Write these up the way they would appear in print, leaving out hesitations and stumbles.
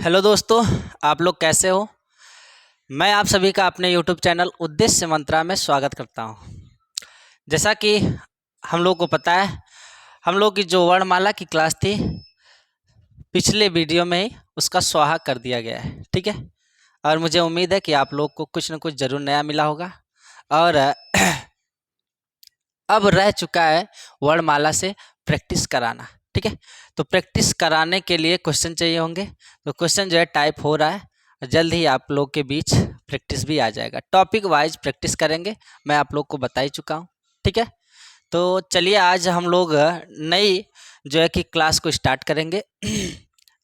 Hello दोस्तों, आप लोग कैसे हो। मैं आप सभी का अपने यूट्यूब चैनल उद्देश्य मंत्रा में स्वागत करता हूं। जैसा कि हम लोग को पता है, हम लोग की जो वर्णमाला की क्लास थी, पिछले वीडियो में ही उसका स्वाहा कर दिया गया है। ठीक है, और मुझे उम्मीद है कि आप लोग को कुछ न कुछ ज़रूर नया मिला होगा। और अब रह चुका है वर्णमाला से प्रैक्टिस कराना। ठीक है, तो प्रैक्टिस कराने के लिए क्वेश्चन चाहिए होंगे। तो क्वेश्चन जो है टाइप हो रहा है, जल्द ही आप लोग के बीच प्रैक्टिस भी आ जाएगा। टॉपिक वाइज प्रैक्टिस करेंगे, मैं आप लोग को बता ही चुका हूँ। ठीक है, तो चलिए आज हम लोग नई जो है कि क्लास को स्टार्ट करेंगे।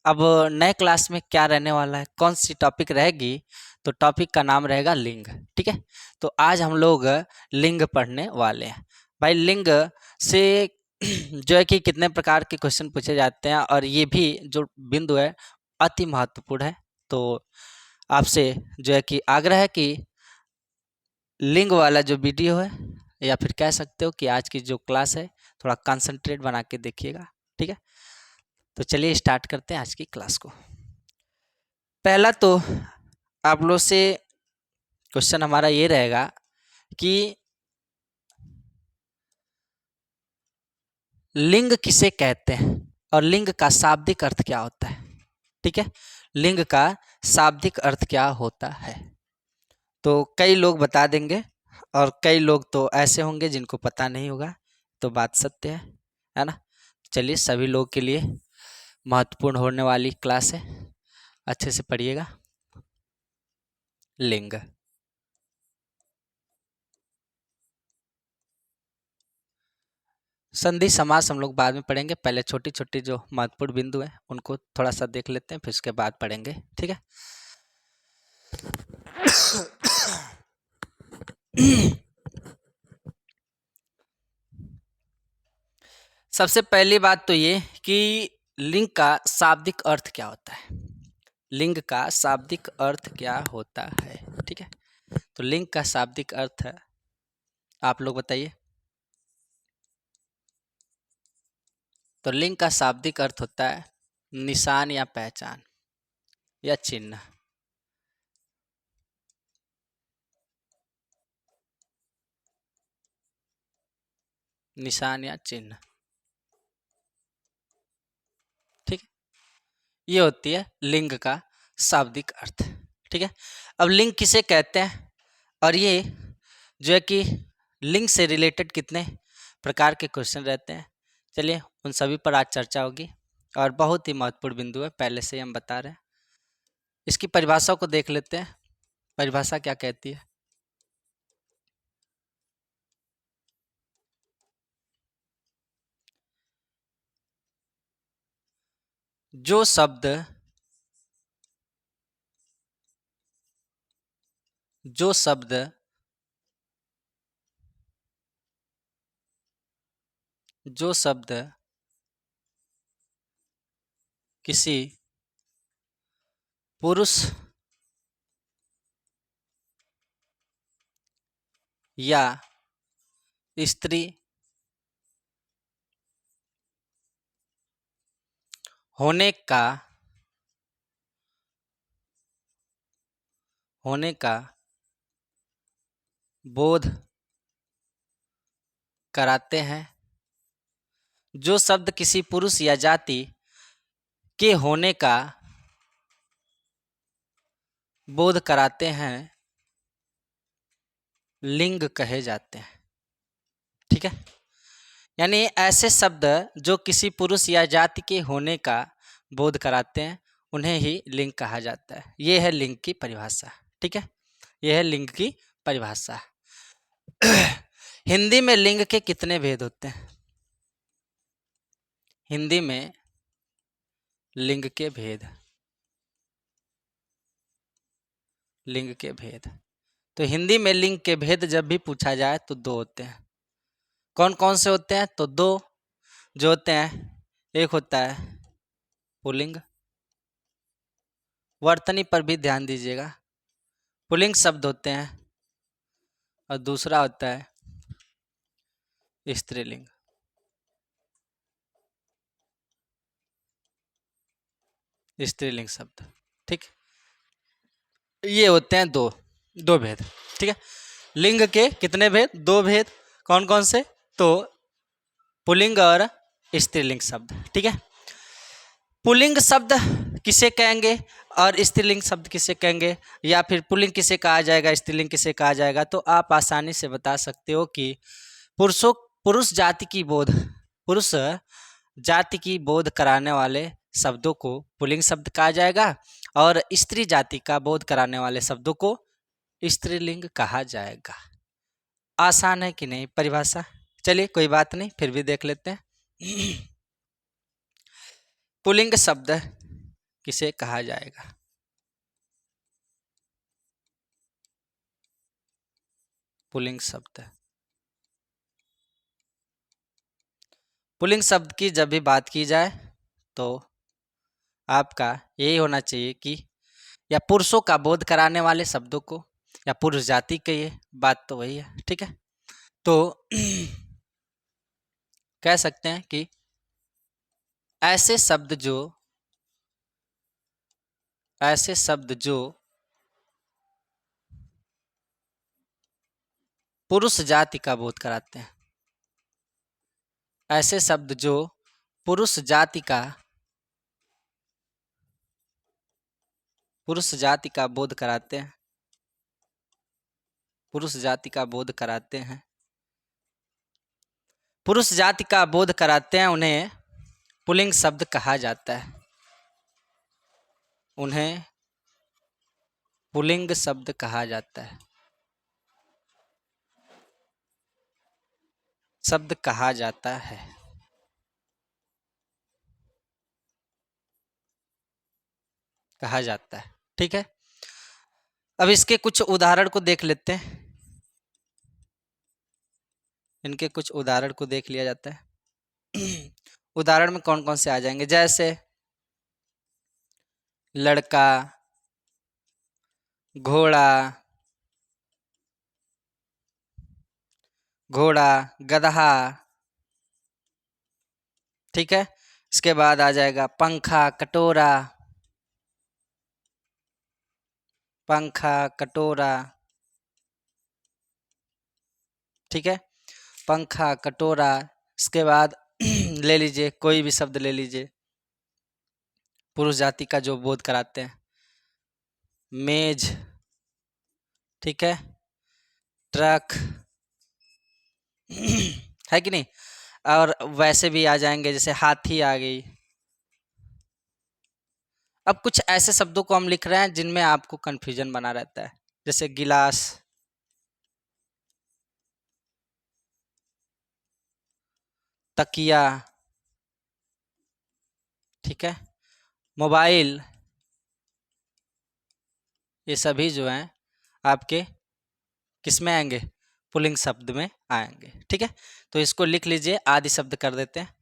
अब नए क्लास में क्या रहने वाला है, कौन सी टॉपिक रहेगी, तो टॉपिक का नाम रहेगा लिंग। ठीक है, तो आज हम लोग लिंग पढ़ने वाले हैं। भाई लिंग से जो है कि कितने प्रकार के क्वेश्चन पूछे जाते हैं, और ये भी जो बिंदु है अति महत्वपूर्ण है। तो आपसे जो है कि आग्रह है कि लिंग वाला जो वीडियो है, या फिर कह सकते हो कि आज की जो क्लास है, थोड़ा कंसंट्रेट बना के देखिएगा। ठीक है, तो चलिए स्टार्ट करते हैं आज की क्लास को। पहला तो आप लोग से क्वेश्चन हमारा ये रहेगा कि लिंग किसे कहते हैं और लिंग का शाब्दिक अर्थ क्या होता है। ठीक है, लिंग का शाब्दिक अर्थ क्या होता है, तो कई लोग बता देंगे और कई लोग तो ऐसे होंगे जिनको पता नहीं होगा। तो बात सत्य है ना। चलिए सभी लोग के लिए महत्वपूर्ण होने वाली क्लास है, अच्छे से पढ़िएगा। लिंग, संधि समास हम लोग बाद में पढ़ेंगे। पहले छोटी छोटी जो महत्वपूर्ण बिंदु है उनको थोड़ा सा देख लेते हैं, फिर उसके बाद पढ़ेंगे। ठीक है, सबसे पहली बात तो ये कि लिंग का शाब्दिक अर्थ क्या होता है। लिंग का शाब्दिक अर्थ क्या होता है। ठीक है, तो लिंग का शाब्दिक अर्थ है, आप लोग बताइए। तो लिंग का शाब्दिक अर्थ होता है निशान या पहचान या चिन्ह। निशान या चिन्ह, ठीक है, ये होती है लिंग का शाब्दिक अर्थ। ठीक है, अब लिंग किसे कहते हैं, और ये जो है कि लिंग से रिलेटेड कितने प्रकार के क्वेश्चन रहते हैं, चलिए उन सभी पर आज चर्चा होगी। और बहुत ही महत्वपूर्ण बिंदु है, पहले से ही हम बता रहे हैं। इसकी परिभाषा को देख लेते हैं, परिभाषा क्या कहती है। जो शब्द जो शब्द जो शब्द किसी पुरुष या स्त्री होने का होने का बोध कराते हैं। जो शब्द किसी पुरुष या जाति के होने का बोध कराते हैं, लिंग कहे जाते हैं। ठीक है, यानी ऐसे शब्द जो किसी पुरुष या जाति के होने का बोध कराते हैं, उन्हें ही लिंग कहा जाता है। ये है लिंग की परिभाषा। ठीक है, यह है लिंग की परिभाषा। हिंदी में लिंग के कितने भेद होते हैं। हिंदी में लिंग के भेद, लिंग के भेद, तो हिंदी में लिंग के भेद जब भी पूछा जाए तो दो होते हैं। कौन कौन से होते हैं, तो दो जो होते हैं, एक होता है पुल्लिंग, वर्तनी पर भी ध्यान दीजिएगा, पुल्लिंग शब्द होते हैं, और दूसरा होता है स्त्रीलिंग। स्त्रीलिंग शब्द, ठीक, ये होते हैं दो दो भेद। ठीक है, लिंग के कितने भेद? दो भेद। कौन कौन से? तो पुल्लिंग और स्त्रीलिंग शब्द। ठीक है, पुल्लिंग शब्द किसे कहेंगे और स्त्रीलिंग शब्द किसे कहेंगे, या फिर पुल्लिंग किसे कहा जाएगा, स्त्रीलिंग किसे कहा जाएगा, तो आप आसानी से बता सकते हो कि पुरुषों पुरुष जाति की बोध पुरुष जाति की बोध कराने वाले शब्दों को पुल्लिंग शब्द कहा जाएगा और स्त्री जाति का बोध कराने वाले शब्दों को स्त्रीलिंग कहा जाएगा। आसान है कि नहीं परिभाषा? चलिए कोई बात नहीं, फिर भी देख लेते हैं। पुल्लिंग शब्द किसे कहा जाएगा? पुल्लिंग शब्द, पुल्लिंग शब्द की जब भी बात की जाए तो आपका यही होना चाहिए कि या पुरुषों का बोध कराने वाले शब्दों को या पुरुष जाति के, ये बात तो वही है। ठीक है, तो कह सकते हैं कि ऐसे शब्द जो पुरुष जाति का बोध कराते हैं, ऐसे शब्द जो पुरुष जाति का बोध कराते हैं, पुरुष जाति का बोध कराते हैं, पुरुष जाति का बोध कराते हैं, उन्हें पुल्लिंग शब्द कहा जाता है। उन्हें पुल्लिंग शब्द कहा जाता है, शब्द कहा जाता है। कहा जाता है। ठीक है, अब इसके कुछ उदाहरण को देख लेते हैं। इनके कुछ उदाहरण को देख लिया जाता है। उदाहरण में कौन कौन से आ जाएंगे? जैसे लड़का, घोड़ा, गधा। ठीक है, इसके बाद आ जाएगा पंखा, कटोरा, ठीक है, पंखा, कटोरा। इसके बाद ले लीजिए, कोई भी शब्द ले लीजिए पुरुष जाति का जो बोध कराते हैं। मेज, ठीक है, ट्रक, है कि नहीं? और वैसे भी आ जाएंगे, जैसे हाथी आ गई। अब कुछ ऐसे शब्दों को हम लिख रहे हैं जिनमें आपको कंफ्यूजन बना रहता है, जैसे गिलास, तकिया, ठीक है, मोबाइल। ये सभी जो हैं आपके किस में आएंगे? पुल्लिंग शब्द में आएंगे। ठीक है, तो इसको लिख लीजिए, आदि शब्द कर देते हैं।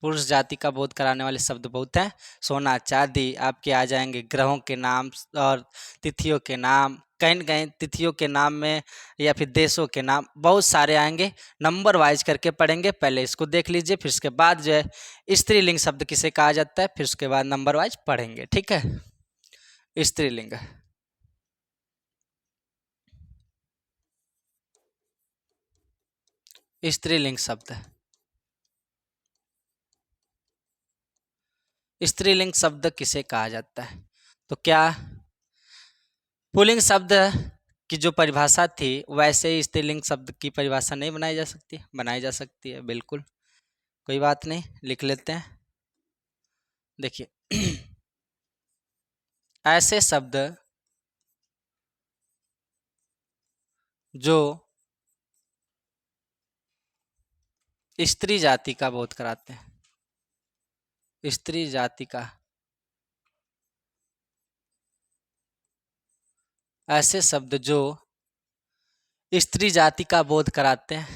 पुरुष जाति का बोध कराने वाले शब्द बहुत हैं। सोना, चांदी आपके आ जाएंगे, ग्रहों के नाम और तिथियों के नाम, कहीं न कहीं तिथियों के नाम में, या फिर देशों के नाम, बहुत सारे आएंगे। नंबर वाइज करके पढ़ेंगे, पहले इसको देख लीजिए, फिर उसके बाद जो है स्त्रीलिंग शब्द किसे कहा जाता है, फिर उसके बाद नंबर वाइज पढ़ेंगे। ठीक है, स्त्रीलिंग, स्त्रीलिंग शब्द, स्त्रीलिंग शब्द किसे कहा जाता है? तो क्या पुल्लिंग शब्द की जो परिभाषा थी वैसे ही स्त्रीलिंग शब्द की परिभाषा नहीं बनाई जा सकती? बनाई जा सकती है, बिल्कुल, कोई बात नहीं, लिख लेते हैं। देखिए, ऐसे शब्द जो स्त्री जाति का बोध कराते हैं, स्त्री जाति का, ऐसे शब्द जो स्त्री जाति का बोध कराते हैं,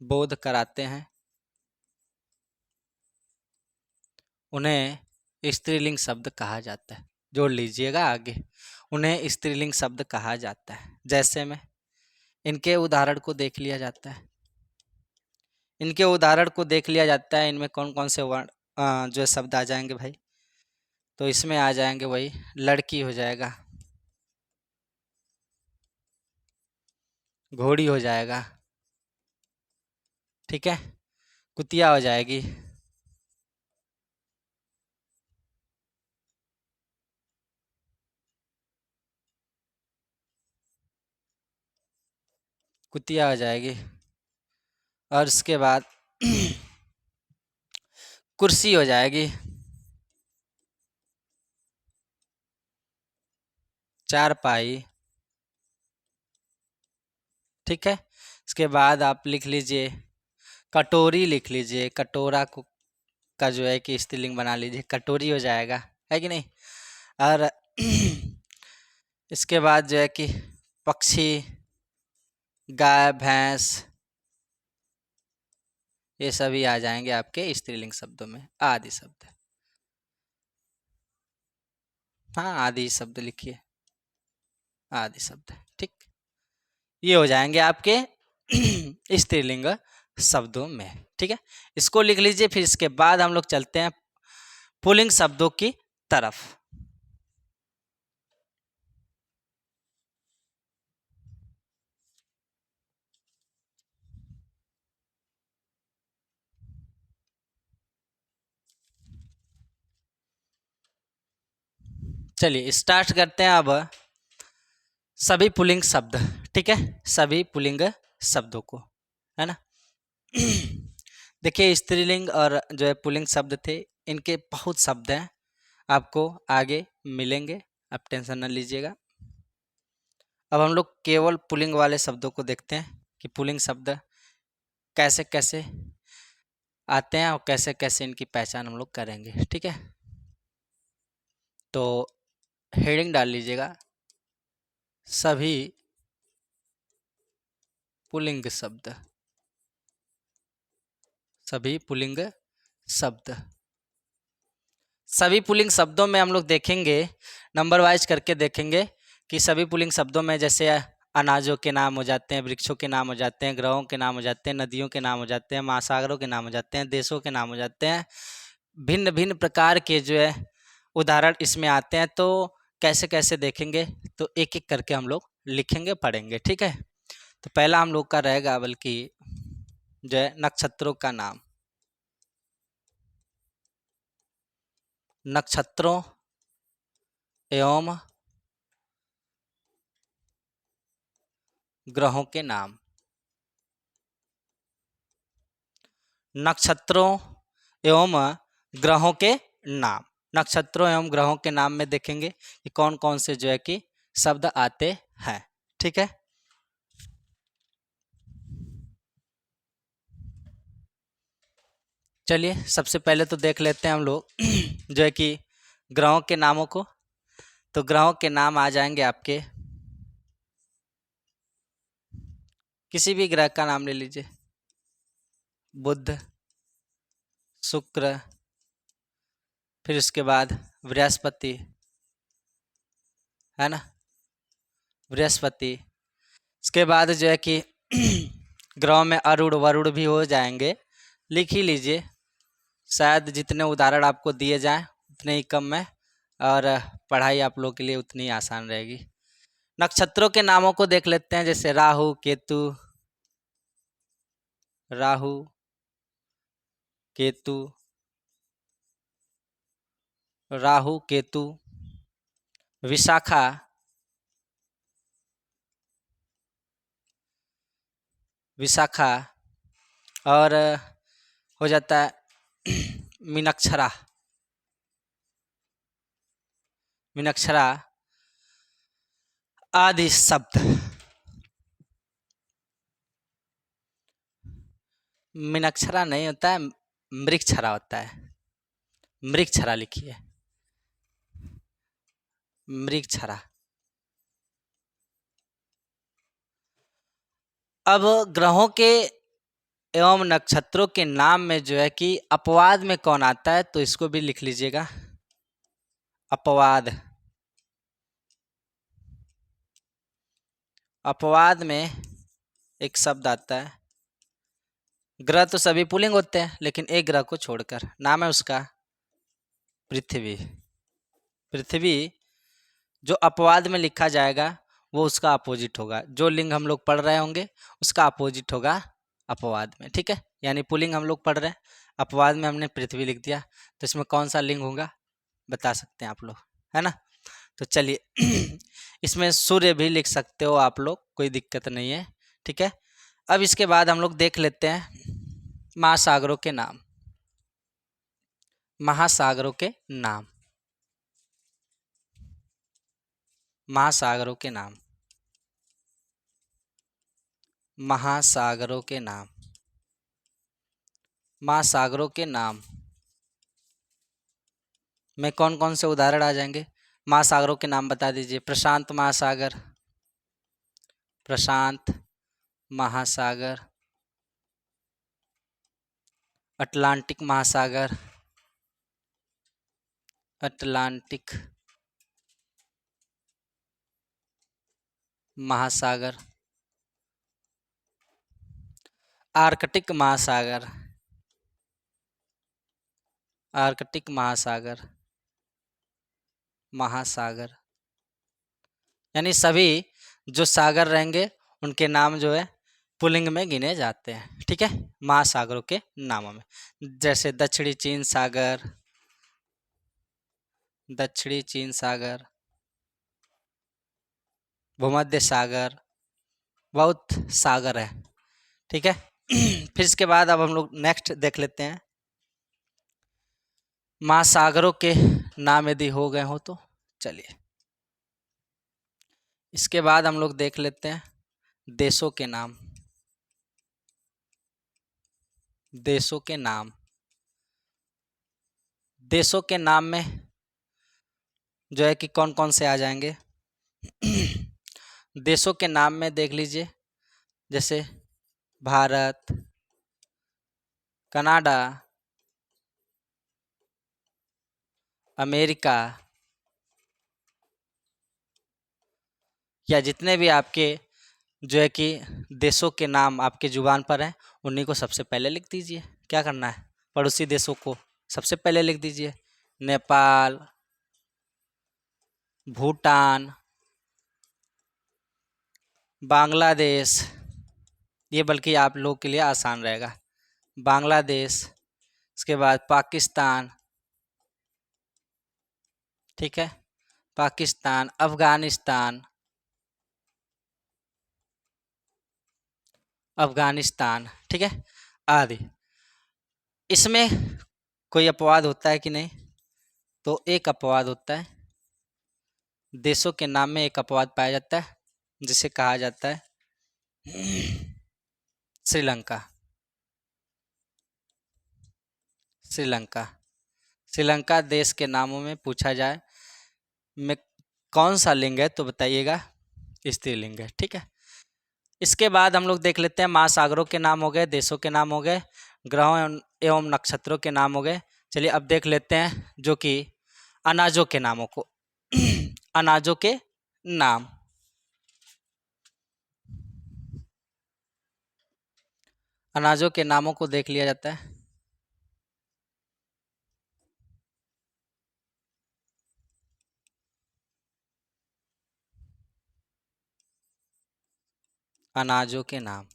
बोध कराते हैं, उन्हें स्त्रीलिंग शब्द कहा जाता है। जोड़ लीजिएगा आगे, उन्हें स्त्रीलिंग शब्द कहा जाता है। जैसे में इनके उदाहरण को देख लिया जाता है। इनके उदाहरण को देख लिया जाता है, इनमें कौन कौन से वर्ण जो है शब्द आ जाएंगे भाई। तो इसमें आ जाएंगे वही लड़की हो जाएगा, घोड़ी हो जाएगा, ठीक है, कुतिया हो जाएगी, कुतिया हो जाएगी, और इसके बाद कुर्सी हो जाएगी, चारपाई, ठीक है। इसके बाद आप लिख लीजिए कटोरी, लिख लीजिए कटोरा को का जो है कि स्त्रीलिंग बना लीजिए, कटोरी हो जाएगा, है कि नहीं। और इसके बाद जो है कि पक्षी, गाय, भैंस, ये सभी आ जाएंगे आपके स्त्रीलिंग शब्दों में। आदि शब्द, हाँ आदि शब्द लिखिए, आदि शब्द, ठीक। ये हो जाएंगे आपके स्त्रीलिंग शब्दों में, ठीक है। इसको लिख लीजिए। फिर इसके बाद हम लोग चलते हैं पुल्लिंग शब्दों की तरफ। चलिए स्टार्ट करते हैं अब सभी पुल्लिंग शब्द, ठीक है, सभी पुल्लिंग शब्दों को, है ना। देखिए स्त्रीलिंग और जो है पुल्लिंग शब्द थे, इनके बहुत शब्द हैं, आपको आगे मिलेंगे, आप टेंशन न लीजिएगा। अब हम लोग केवल पुल्लिंग वाले शब्दों को देखते हैं कि पुल्लिंग शब्द कैसे कैसे आते हैं और कैसे कैसे इनकी पहचान हम लोग करेंगे, ठीक है। तो हेडिंग डाल लीजिएगा सभी पुल्लिंग शब्द, सभी पुल्लिंग शब्द। सभी पुल्लिंग शब्दों में हम लोग देखेंगे, नंबर वाइज करके देखेंगे कि सभी पुल्लिंग शब्दों में जैसे अनाजों के नाम हो जाते हैं, वृक्षों के नाम हो जाते हैं, ग्रहों के नाम हो जाते हैं, नदियों के नाम हो जाते हैं, महासागरों के नाम हो जाते हैं, देशों के नाम हो जाते हैं, भिन्न भिन्न प्रकार के जो है उदाहरण इसमें आते हैं। तो कैसे कैसे देखेंगे, तो एक एक करके हम लोग लिखेंगे, पढ़ेंगे, ठीक है। तो पहला हम लोग का रहेगा बल्कि जो है नक्षत्रों का नाम, नक्षत्रों एवं ग्रहों के नाम, नक्षत्रों एवं ग्रहों के नाम। नक्षत्रों एवं ग्रहों के नाम में देखेंगे कि कौन कौन से जो है कि शब्द आते हैं, ठीक है। चलिए सबसे पहले तो देख लेते हैं हम लोग जो है कि ग्रहों के नामों को। तो ग्रहों के नाम आ जाएंगे आपके, किसी भी ग्रह का नाम ले लीजिए, बुध, शुक्र, फिर उसके बाद बृहस्पति, है ना, बृहस्पति। इसके बाद जो है कि ग्रहों में अरुण वरुण भी हो जाएंगे, लिख ही लीजिए, शायद जितने उदाहरण आपको दिए जाएं उतने ही कम है, और पढ़ाई आप लोग के लिए उतनी आसान रहेगी। नक्षत्रों के नामों को देख लेते हैं, जैसे राहु, केतु, राहु, केतु, राहु, केतु, विशाखा, विशाखा, और हो जाता है मीनक्षरा, मीनक्षरा आदि शब्द। मीनक्षरा नहीं होता है, मृक्षरा होता है, मृक्षरा लिखिए, मृक्षरा। अब ग्रहों के एवं नक्षत्रों के नाम में जो है कि अपवाद में कौन आता है, तो इसको भी लिख लीजिएगा, अपवाद। अपवाद में एक शब्द आता है ग्रह तो सभी पुल्लिंग होते हैं, लेकिन एक ग्रह को छोड़कर, नाम है उसका पृथ्वी। पृथ्वी जो अपवाद में लिखा जाएगा वो उसका अपोजिट होगा। जो लिंग हम लोग पढ़ रहे होंगे उसका अपोजिट होगा अपवाद में, ठीक है। यानी पुल्लिंग हम लोग पढ़ रहे हैं, अपवाद में हमने पृथ्वी लिख दिया, तो इसमें कौन सा लिंग होगा बता सकते हैं आप लोग, है ना। तो चलिए इसमें सूर्य भी लिख सकते हो आप लोग, कोई दिक्कत नहीं है, ठीक है। अब इसके बाद हम लोग देख लेते हैं महासागरों के नाम। महासागरों के नाम, महासागरों के नाम, महासागरों के नाम, महासागरों के नाम में कौन कौन से उदाहरण आ जाएंगे। महासागरों के नाम बता दीजिए। प्रशांत महासागर, प्रशांत महासागर, अटलांटिक महासागर, अटलांटिक महासागर, आर्कटिक महासागर, आर्कटिक महासागर, महासागर, यानी सभी जो सागर रहेंगे उनके नाम जो है पुल्लिंग में गिने जाते हैं, ठीक है, महासागरों के नामों में। जैसे दक्षिणी चीन सागर, दक्षिणी चीन सागर, भूमध्य सागर, बहुत सागर है, ठीक है। फिर इसके बाद अब हम लोग नेक्स्ट देख लेते हैं महासागरों के नाम यदि हो गए हो तो। चलिए इसके बाद हम लोग देख लेते हैं देशों के नाम। देशों के नाम, देशों के नाम में जो है कि कौन कौन से आ जाएंगे। देशों के नाम में देख लीजिए, जैसे भारत, कनाडा, अमेरिका, या जितने भी आपके जो है कि देशों के नाम आपके जुबान पर हैं उन्हीं को सबसे पहले लिख दीजिए। क्या करना है, पड़ोसी देशों को सबसे पहले लिख दीजिए। नेपाल, भूटान, बांग्लादेश, ये बल्कि आप लोग के लिए आसान रहेगा। बांग्लादेश, इसके बाद पाकिस्तान, ठीक है, पाकिस्तान, अफगानिस्तान, अफगानिस्तान, ठीक है, आदि। इसमें कोई अपवाद होता है कि नहीं, तो एक अपवाद होता है। देशों के नाम में एक अपवाद पाया जाता है जिसे कहा जाता है श्रीलंका। श्रीलंका, श्रीलंका देश के नामों में पूछा जाए में कौन सा लिंग है तो बताइएगा स्त्रीलिंग है, ठीक है। इसके बाद हम लोग देख लेते हैं महासागरों के नाम हो गए, देशों के नाम हो गए, ग्रहों एवं नक्षत्रों के नाम हो गए। चलिए अब देख लेते हैं जो कि अनाजों के नामों को। अनाजों के नाम, अनाजों के नामों को देख लिया जाता है। अनाजों के नाम,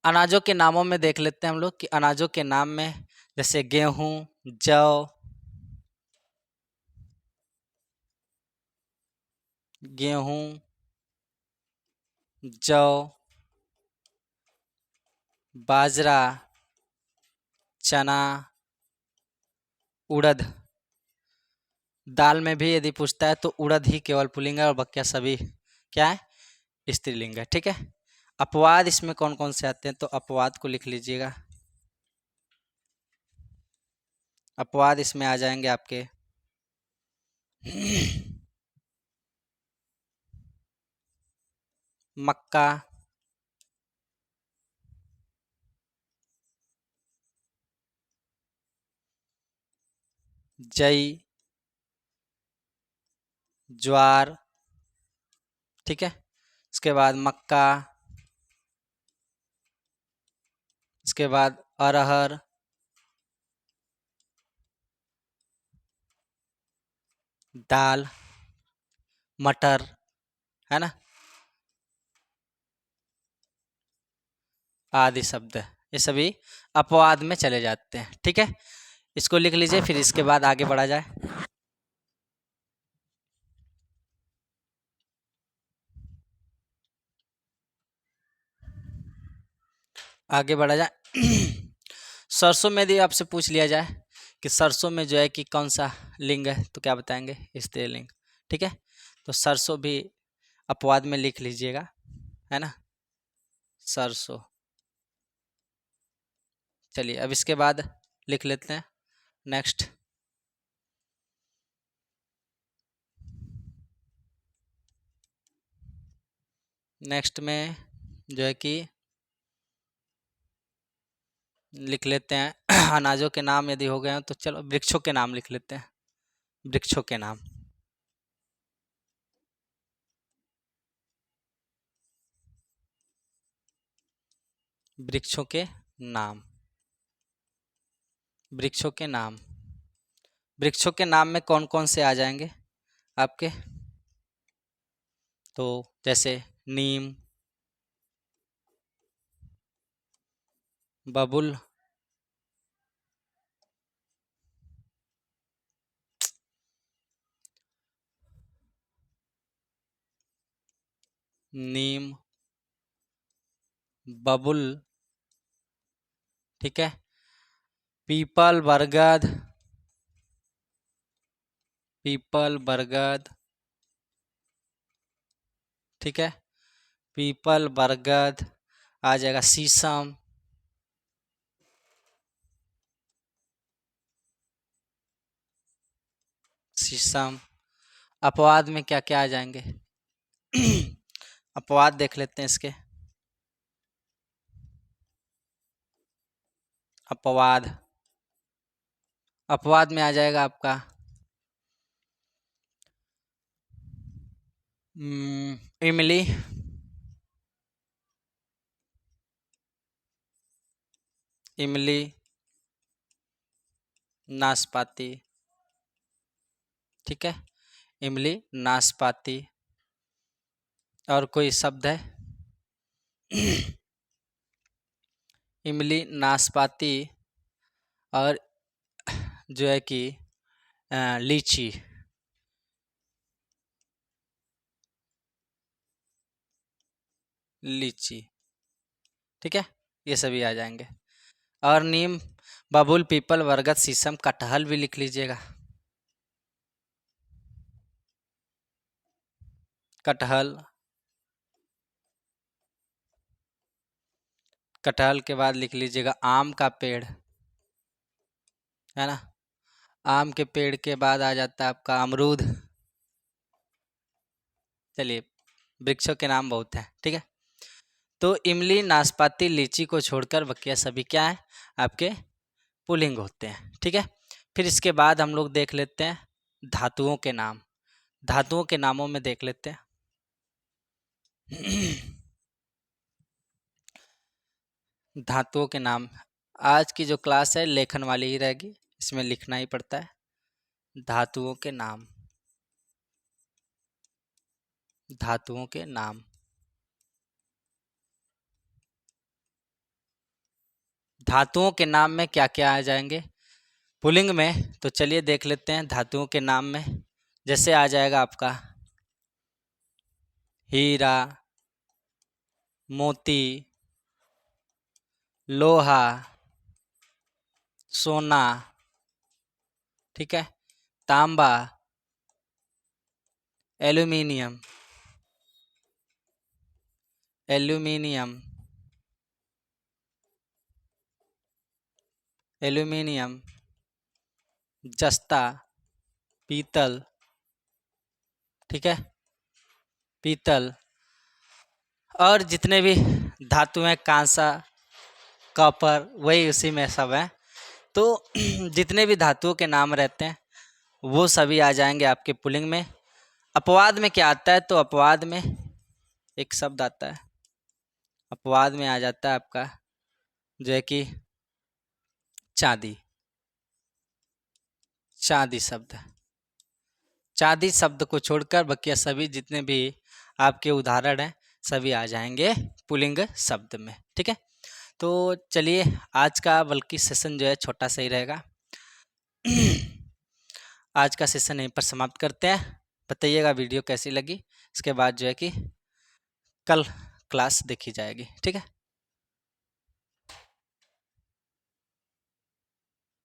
अनाजों के नामों में देख लेते हैं हम लोग कि अनाजों के नाम में जैसे गेहूं, जौ, गेहूं, जौ, बाजरा, चना, उड़द। दाल में भी यदि पूछता है तो उड़द ही केवल पुल्लिंग है और बाकी सभी क्या है स्त्रीलिंग है, ठीक है। अपवाद इसमें कौन कौन से आते हैं तो अपवाद को लिख लीजिएगा। अपवाद इसमें आ जाएंगे आपके मक्का, जई, ज्वार, ठीक है। इसके बाद मक्का, इसके बाद अरहर, दाल, मटर, है ना, आदि शब्द ये सभी अपवाद में चले जाते हैं। ठीक है, इसको लिख लीजिए, फिर इसके बाद आगे बढ़ा जाए। आगे बढ़ा जाए। सरसों में यदि आपसे पूछ लिया जाए कि सरसों में जो है कि कौन सा लिंग है, तो क्या बताएंगे? स्त्रीलिंग। ठीक है, तो सरसों भी अपवाद में लिख लीजिएगा, है ना, सरसों। चलिए अब इसके बाद लिख लेते हैं नेक्स्ट। नेक्स्ट में जो है कि लिख लेते हैं अनाजों के नाम यदि हो गए हैं तो चलो वृक्षों के नाम लिख लेते हैं। वृक्षों के नाम, वृक्षों के नाम, वृक्षों के नाम। वृक्षों के नाम में कौन कौन से आ जाएंगे आपके? तो जैसे नीम, बबुल, नीम, बबुल, ठीक है, पीपल, बरगद, पीपल, बरगद, ठीक है, पीपल, बरगद आ जाएगा, शीशम, शीशम। अपवाद में क्या क्या आ जाएंगे? अपवाद देख लेते हैं इसके। अपवाद, अपवाद में आ जाएगा आपका इमली, इमली, नाशपाती, ठीक है, इमली, नाशपाती। और कोई शब्द है? इमली, नाशपाती और जो है कि लीची, लीची, ठीक है, ये सभी आ जाएंगे। और नीम, बबूल, पीपल, बरगद, शीशम, कटहल भी लिख लीजिएगा। कटहल, कटहल के बाद लिख लीजिएगा आम का पेड़, है ना, आम के पेड़ के बाद आ जाता है आपका अमरूद। चलिए वृक्षों के नाम बहुत हैं, ठीक है। तो इमली, नाशपाती, लीची को छोड़कर बकिया सभी क्या है आपके? पुल्लिंग होते हैं, ठीक है। फिर इसके बाद हम लोग देख लेते हैं धातुओं के नाम। धातुओं के नामों में देख लेते हैं। धातुओं के नाम, आज की जो क्लास है लेखन वाली ही रहेगी, इसमें लिखना ही पड़ता है। धातुओं के नाम, धातुओं के नाम। धातुओं के नाम में क्या क्या आ जाएंगे पुल्लिंग में? तो चलिए देख लेते हैं धातुओं के नाम में। जैसे आ जाएगा आपका हीरा, मोती, लोहा, सोना, ठीक है, तांबा, एल्यूमिनियम, एल्यूमिनियम, एल्यूमिनियम, जस्ता, पीतल, ठीक है, पीतल। और जितने भी धातु हैं, कांसा, कॉपर, वही उसी में सब है। तो जितने भी धातुओं के नाम रहते हैं वो सभी आ जाएंगे आपके पुल्लिंग में। अपवाद में क्या आता है? तो अपवाद में एक शब्द आता है, अपवाद में आ जाता है आपका जो है कि चांदी। चांदी शब्द, चांदी शब्द को छोड़कर बाकी सभी जितने भी आपके उदाहरण हैं सभी आ जाएंगे पुल्लिंग शब्द में। ठीक है, तो चलिए आज का बल्कि सेशन जो है छोटा सा ही रहेगा। आज का सेशन यहीं पर समाप्त करते हैं। बताइएगा वीडियो कैसी लगी, इसके बाद जो है कि कल क्लास देखी जाएगी। ठीक है।